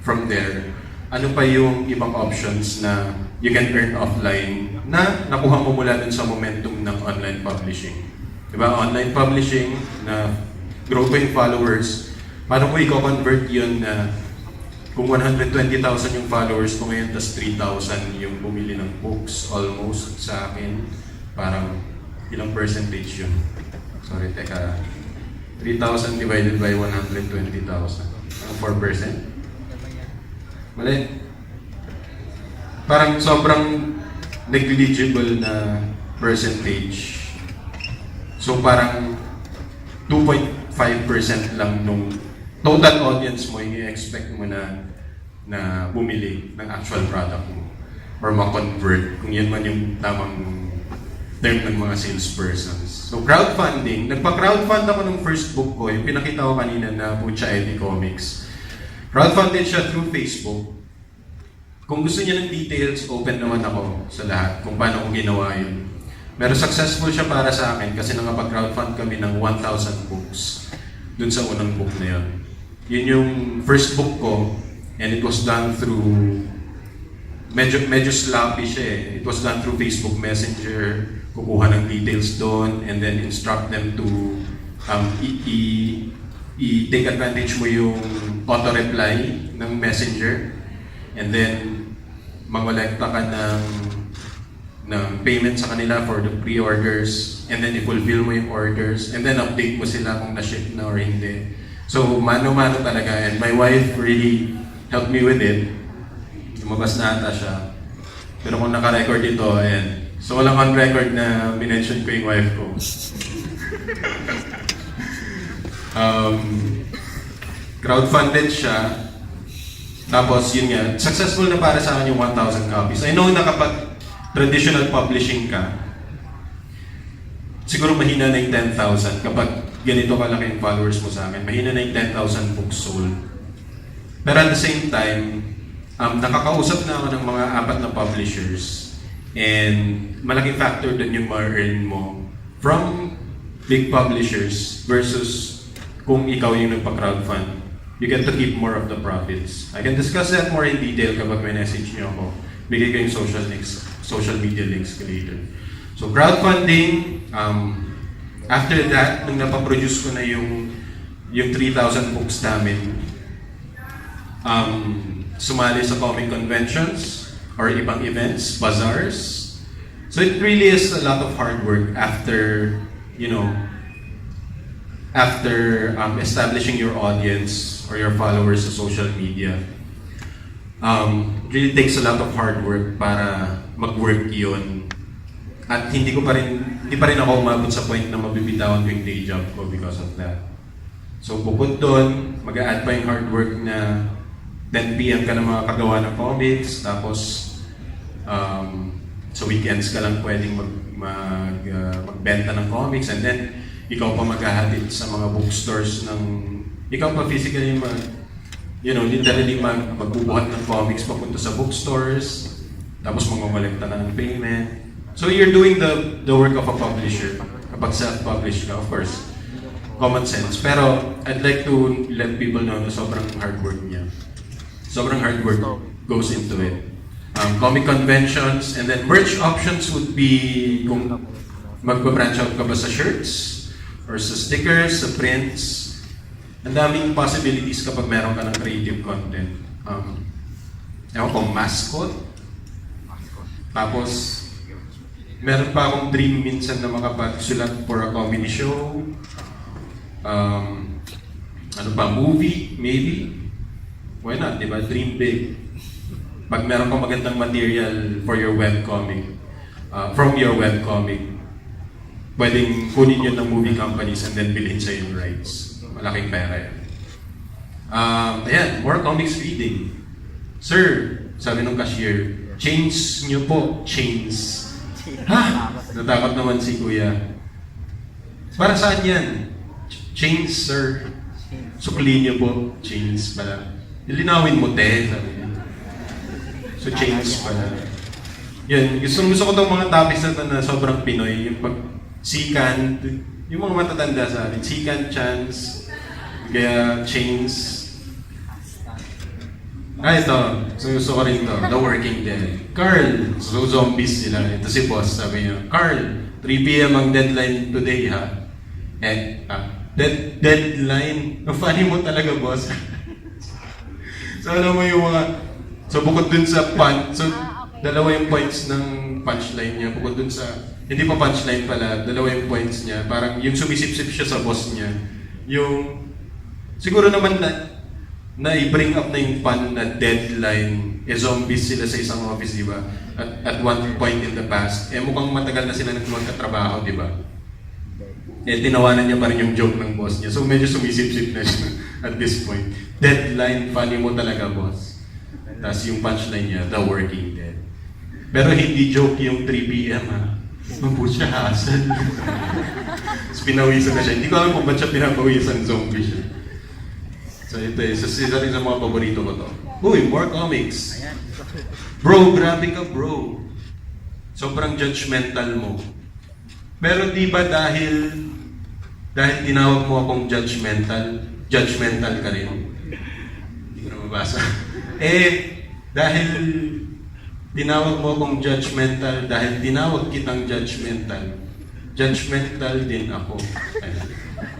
from there, ano pa yung ibang options na you can earn offline na nakuha mo mula dun sa momentum ng online publishing. Diba? Online publishing na grow ko yung followers, paano ko i-convert yun na kung 120,000 yung followers ko ngayon, tas 3,000 yung bumili ng books almost sa akin, parang ilang percentage yun? Sorry, teka. 3,000 divided by 120,000. Ang 4%? Mali. Parang sobrang negligible na percentage. So parang 2.5% lang nung total audience mo, i-expect mo na bumili ng actual product mo or ma-convert, kung yan man yung tamang term ng mga salespersons. So crowdfunding, nagpa-crowdfund ako ng first book ko, yung pinakita ko kanina na Butcha ID Comics. Crowdfunded siya through Facebook. Kung gusto niya ng details, open naman ako sa lahat kung paano ko ginawa yun. Pero successful siya para sa akin kasi nakapag-crowdfund kami ng 1,000 books dun sa unang book na yun. Yun yung first book ko, and it was done through, medyo sloppy siya eh. It was done through Facebook Messenger, kukuha ng details doon, and then instruct them to i-take advantage mo yung auto-reply ng Messenger, and then mangolekta ka ng payment sa kanila for the pre-orders, and then i-fulfill mo yung orders, and then update mo sila kung na-ship na or hindi. So, mano-mano talaga, and my wife really helped me with it. Lumabas na ata siya. Pero kung naka-record ito, and so walang on record na minention ko yung wife ko. Crowdfunded siya. Tapos yun nga, successful na para sa akin yung 1,000 copies. I know na kapag traditional publishing ka, siguro mahina na yung 10,000. Kapag ganito kalaki yung followers mo sa akin, mahina na yung 10,000 books sold. Pero at the same time, nakakausap na ako ng mga 4 na publishers, and malaking factor dun yung ma-earn mo from big publishers versus kung ikaw yung nagpa-crowdfund. You get to keep more of the profits. I can discuss that more in detail kapag may message niyo ako. Bigay ko yung social media links later. So crowdfunding, after that, nung napaproduce ko na yung 3,000 books namin, sumali sa comic conventions or ibang events, bazaars. So it really is a lot of hard work after, establishing your audience or your followers sa social media. It really takes a lot of hard work para mag-work yun. At hindi pa rin ako umabot sa point na mabibitawan ko yung day job ko because of that. So bukod doon, mag-a-add pa yung hard work na 10 p.m. ka na makakagawa ng comics, tapos sa weekends ka lang pwedeng magbenta ng comics, and then ikaw pa maghahatid sa mga bookstores ikaw pa physically literally magbubuhat ng comics papunta sa bookstores, tapos magmamalekta na ng payment. So you're doing the work of a publisher. Kapag self-published ka, of course, common sense. Pero I'd like to let people know na sobrang hard work niya. Sobrang hard work goes into it. Comic conventions, and then merch options would be kung magpa-branch out ka ba sa shirts, or sa stickers, sa prints. Ang daming possibilities kapag meron ka ng creative content. Ewan ko, mascot. Tapos, meron pa akong dream minsan na makapagsulat for a comedy show. Movie, maybe. Why not, di ba? Dream big. Pag meron kang magandang material for your webcomic, from your webcomic, pwedeng kunin yun ng movie companies and then bilhin sa yung rights. Malaking pera yan. Ayan, more comics reading. Sir, sabi ng cashier, chains nyo po, chains. Ha? Natakot naman si kuya. Para saan yan? Chains, sir. Sukli nyo po, chains pala. Ilinawin mo, te, sabi niya. So, chains pala. Yan, gusto ko itong mga topics na ito na sobrang Pinoy. Yung pag sikan, yung mga matatanda sa atin, sikan, chance, kaya chains. Ito. So, gusto ko rin ito. The Working Dead. Carl. So, zombies sila. Ito si boss. Sabi niya, Carl, 3 p.m. ang deadline today, ha? Deadline? Ang funny mo talaga, boss. So, alam mo yung mga... So, bukod dun sa punch... So, dalawa yung points ng punchline niya. Bukod dun sa... Hindi pa punchline pala. Dalawa yung points niya. Parang yung sumisip-sip siya sa boss niya. Yung, siguro naman na i-bring up na yung fun na deadline, zombies sila sa isang office, di ba? At one point in the past, mukhang matagal na sila nagkatrabaho, di ba? Tinawanan niya pa rin yung joke ng boss niya. So medyo sumisip-sip na siya at this point. Deadline, funny mo talaga, boss. Tapos yung punchline niya, The Working Dead. Pero hindi joke yung 3 p.m. ha. Mabuti siya hassle. Tapos pinawisan na siya. Hindi ko alam kung ba't siya pinapawisan, zombie siya. So ito isa rin sa mga paborito ko to. Uy, more comics. Bro, grabe ka bro. Sobrang judgmental mo. Pero di ba dahil tinawag mo akong judgmental ka rin? Hindi ko na mabasa. Dahil tinawag mo akong judgmental, dahil tinawag kitang judgmental din ako.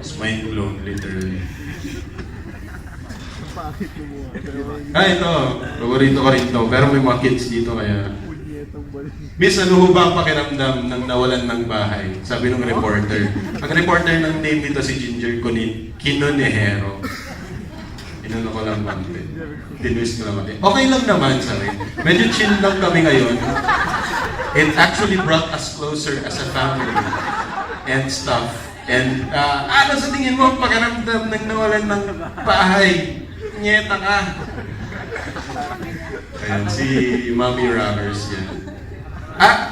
It's mind blown, literally. Ito. Paborito ko rin to. Pero may mga kids dito kaya... Miss, ano ho ba ang pakiramdam ng nawalan ng bahay? Sabi ng reporter. Ang reporter ng name dito si Ginger Kinonehero. Inano ko lang konti. Tinwist ko lang konti. Okay lang naman, sabi. Medyo chill lang kami ngayon. It actually brought us closer as a family and stuff. And ano sa tingin mo ang pakiramdam ng nawalan ng bahay? Nyeta ka. Ayan, si Mommy Rockers yan.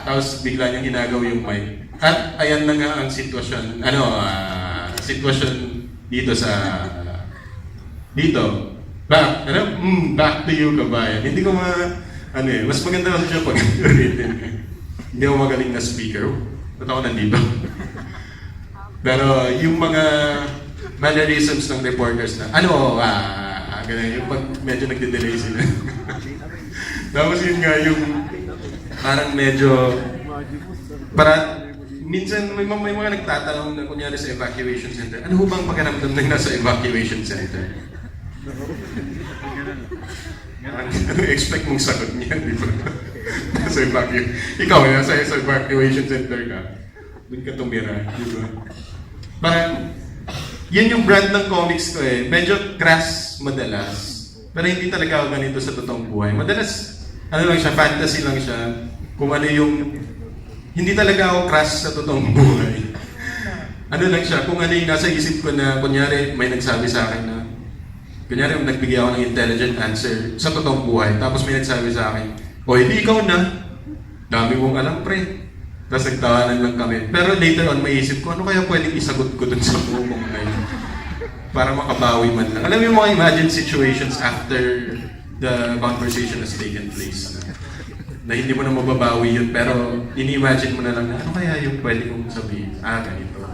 Tapos bigla niyang ginagaw yung mic. At ayan na nga ang sitwasyon, sitwasyon dito sa, dito. Back to you, kabayan. Hindi ko mas maganda lang siya pag written. Hindi ako magaling na speaker. Ba't ako nandito? Pero yung mga mannerisms ng reporters na, ganun, yung pag medyo nagde-delay sila. Tapos yun nga, yung parang medyo, minsan may mga nagtatanong na kunyari sa evacuation center, ano ho bang pakiramdam na nasa evacuation center? Ano expect mong sagot niya, di ba? Ikaw, nasa evacuation center ka, doon ka tumira, di ba? Parang, yun yung brand ng comics ko medyo crass madalas, pero hindi talaga ako ganito sa totoong buhay. Madalas, lang siya, fantasy lang siya, kung ano yung, hindi talaga ako crass sa totoong buhay. Lang siya, kung ano yung nasa isip ko na, kunyari, may nagsabi sa akin na, kunyari, nagbigay ako ng intelligent answer sa totoong buhay, tapos may nagsabi sa akin, hindi ikaw na, dami mong alam pre. Tapos nagtawanan lang kami. Pero later on, may isip ko, ano kaya pwedeng isagot ko dun sa bumong na yun? Para makabawi man lang. Alam mo yung mga imagined situations after the conversation has taken place na hindi mo na mababawi yun, pero ini-imagine mo na lang ano kaya yung pwede kong sabihin? Ganito.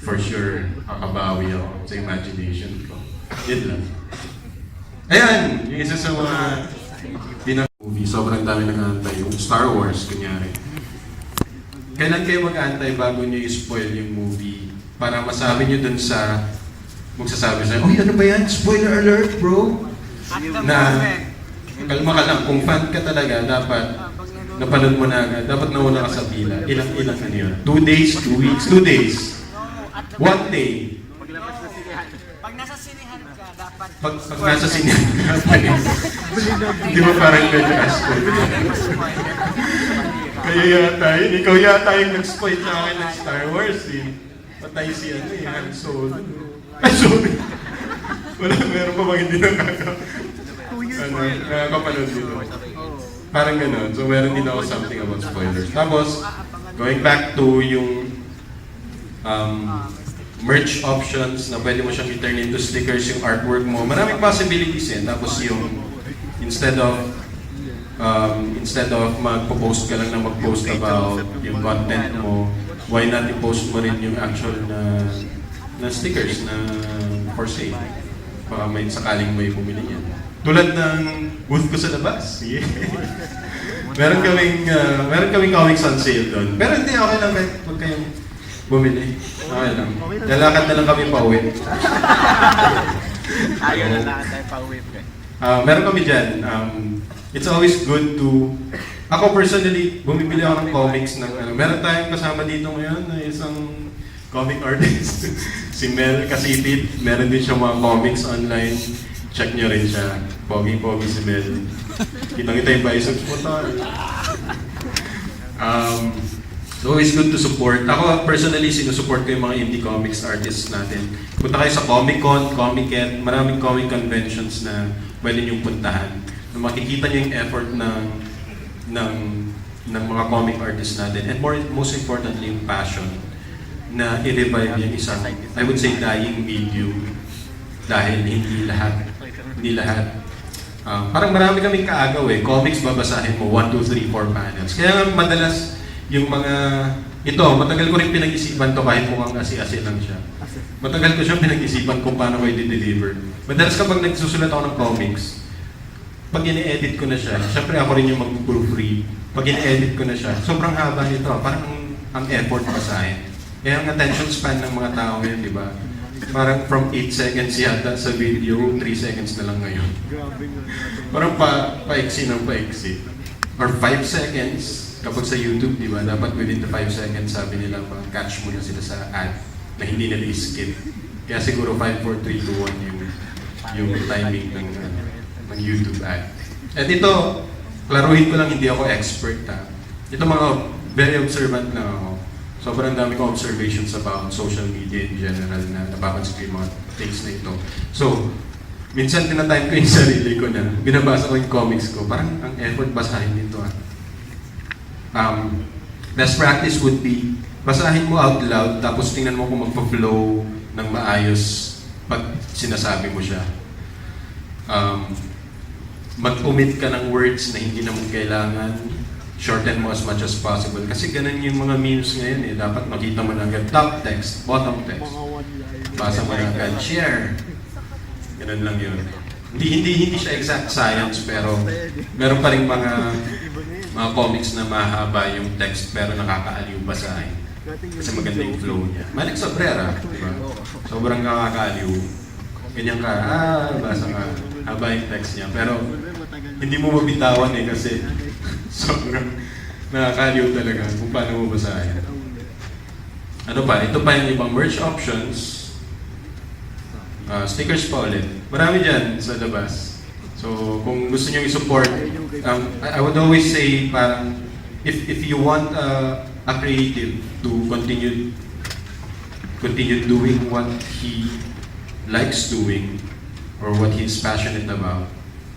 For sure, kakabawi ako sa imagination ko. Yun lang. Ayan! Yung isa sa mga movie, sobrang dami nag-aantay. Yung Star Wars, kunyari. Kailan kayo mag-aantay bago nyo i-spoil yung movie? Para masabi nyo dun sa magsasabi sa'yo, ano ba yan? Spoiler alert, bro! Na, kalma ka lang, kung fan ka talaga, dapat napanood mo na agad, dapat nauna ka sa pila. Ilang ano yun? 2 days, 2 weeks, 2 days. 1 day. Pag nasa sinihan ka, dapat... Pag nasa sinihan ka, di ba parang medyo asko? Kaya yata yun, ikaw yata yung nag-spoil sa akin ng Star Wars Patay si Han Solo. Ay, sorry! Meron pa bang hindi nakakapanood dito? Parang gano'n. So meron din ako something about spoilers. Tapos, going back to yung merch options na pwede mo siyang i-turn into stickers yung artwork mo. Maraming possibilities Tapos yung instead of magpo-post ka lang na mag-post about yung content mo, why not i-post mo rin yung actual na stickers na for sale. Baka may sakaling may bumili yan. Tulad ng booth ko sa labas. Yeah. meron kaming comics on sale doon. Pero hindi, okay lang kahit huwag kayong bumili. Okay lang. Lalakad na lang kami pa-uwi. Ayaw na lang tayo pa-uwi. Meron kami dyan. It's always good to... Ako personally, bumibili ako ng comics ng meron tayong kasama dito ngayon na isang comic artist. Si Mel Kasipit, meron din siya mga comics online. Check nyo rin siya. Pogi-pogi si Mel. Kitang-kita yung biceps mo tol. So it's good to support. Ako personally, sinusupport ko yung mga indie comics artists natin. Punta kayo sa Comic-Con, Comic-Con, maraming comic conventions na pwede niyong puntahan. Na makikita niyo yung effort ng mga comic artists natin. And most importantly, yung passion na i-revive yung isang, I would say, dying medium. Dahil hindi lahat. Parang marami kaming kaagaw eh. Comics babasahin mo, 1, 2, 3, 4 panels. Kaya nga madalas yung mga, ito, matagal ko rin pinag-isipan to kahit mukhang asi-asi lang siya. Matagal ko siya pinag-isipan kung paano ko i-deliver. Madalas kapag nagsusulat ako ng comics, pag ini-edit ko na siya, syempre ako rin yung mag-proofread. Pag ini-edit ko na siya, sobrang haba nito. Parang ang effort basahin. Kaya ang attention span ng mga tao yun, di ba? Parang from 8 seconds yata sa video, 3 seconds na lang ngayon. Parang paiksi ng paiksi. Or 5 seconds, kapag sa YouTube, di ba, dapat within the 5 seconds, sabi nila, catch mo na sila sa ad na hindi nila i-skip. Kaya siguro 5, 4, 3, 2, 1 yung timing ng YouTube ad. At ito, klaruhin ko lang, hindi ako expert ha. Ito mga very observant na ako. Sobrang dami kong observations about social media in general na napapansin ko yung mga things na ito. So, minsan tinatime ko yung sarili ko na binabasa ko yung comics ko. Parang ang effort basahin nito ha. Best practice would be, basahin mo out loud, tapos tingnan mo kung magpa-flow ng maayos pag sinasabi mo siya. Mag-omit ka ng words na hindi naman kailangan, shorten mo as much as possible. Kasi ganun yung mga memes ngayon eh. Dapat makita mo na agad top text, bottom text. Basa mo na agad, share. Ganun lang yun. Hindi siya exact science, pero meron pa rin mga comics na mahaba yung text pero nakakaaliw basahin. Kasi maganda yung flow niya. Malik Sobrera, di ba? Sobrang nakakaaliw. Ganyan ka, basa ka. Haba yung text niya. Pero hindi mo mabitawan eh kasi sobrang nakakaaliw talaga kung paano mo basahin. Ano pa? Ito pa yung ibang merch options. Stickers pa ulit. Marami dyan sa labas. So, kung gusto nyo i-support, I would always say, parang, if you want a creative to continue doing what he likes doing, or what he's passionate about,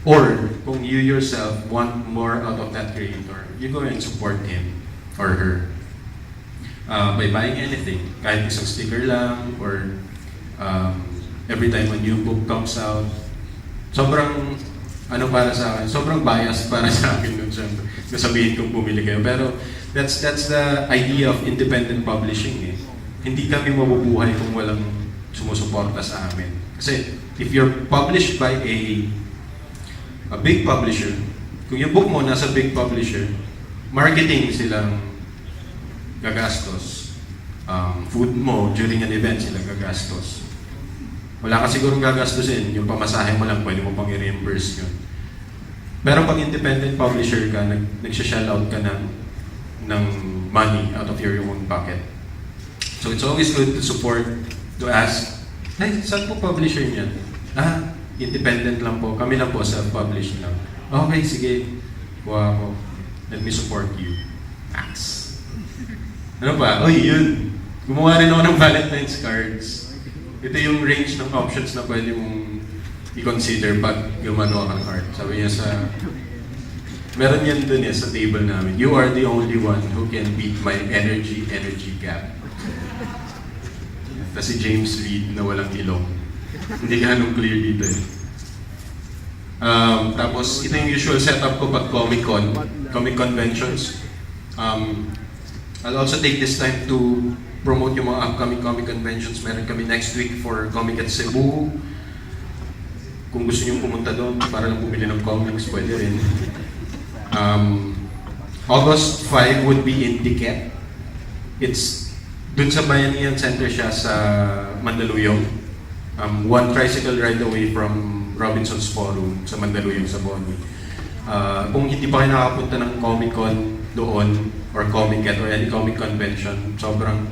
or kung you yourself want more out of that creator, you go and support him or her by buying anything. Kahit isang sticker lang, or every time a new book comes out. Sobrang, para sa akin, sobrang biased para sa akin nun siya. Nasabihin kong bumili kayo. Pero that's the idea of independent publishing eh. Hindi kami mabubuhay kung walang sumusuporta sa amin. Kasi if you're published by a big publisher, kung yung book mo nasa big publisher, marketing silang gagastos. Food mo during an event sila gagastos. Wala ka sigurong gagastusin, yung pamasahe mo lang, pwede mo pang i-reimburse yun. Pero pag independent publisher ka, nagsha-shell out ka ng money out of your own pocket. So it's always good to support, to ask, hey, saan po publisher niyan? Independent lang po, kami lang po self-publish lang. Okay, sige, kuha ko. Let me support you. Thanks. Ano ba? Yun. Gumawa rin ako ng Valentine's cards. Ito yung range ng options na pwede mong i-consider pag gumano ka ng art. Sabi niya meron yan dun sa table namin. You are the only one who can beat my energy gap. Tapos si James Reed na walang ilong. Hindi ganong clear dito eh. Tapos ito yung usual setup ko pag comic conventions. I'll also take this time to promote yung mga upcoming comic conventions. Meron kami next week for Comic at Cebu. Kung gusto nyo pumunta doon para lang bumili ng comics, pwede rin. August 5 would be in Diket. It's dun sa Bayanihan Center siya sa Mandaluyong. One tricycle ride away from Robinson's Forum sa Mandaluyong sa Boni. Kung hindi pa kayo nakapunta ng Comic-Con doon, or Comic-Con or any comic convention, sobrang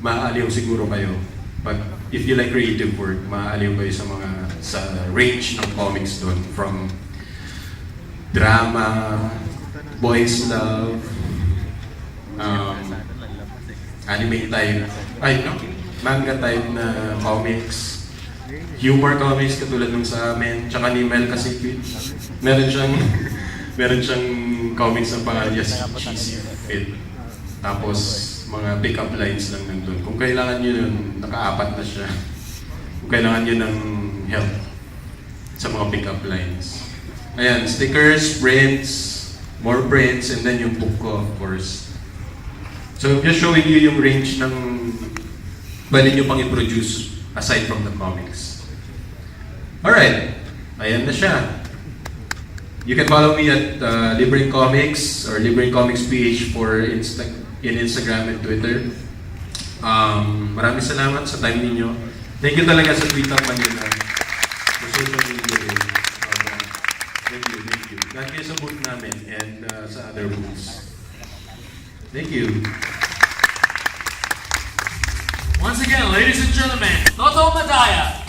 maaaliw siguro kayo. But if you like creative work, maaaliw kayo sa range ng comics doon. From drama, boys love, anime type, manga type na comics, humor comics katulad nung sa amin, tsaka ni Mel kasi meron siyang comics na pangalan niya Cheesy Fit. Tapos mga pick-up lines lang nandun. Kung kailangan nyo yun, naka-apat na siya. Kung kailangan nyo ng help sa mga pick-up lines. Ayan, stickers, prints, more prints, and then yung book ko, of course. So, just showing you yung range ng pwede nyo pang i-produce aside from the comics. Alright, ayan na siya. You can follow me at Libreng Comics or Libreng Comics PH for in Instagram and Twitter. Maraming salamat sa time ninyo. Thank you talaga sa Twitter Manila. Sa social media rin. Thank you. Dahil kayo sa booth namin and sa other booths. Thank you. Once again, ladies and gentlemen, Toto Madayag.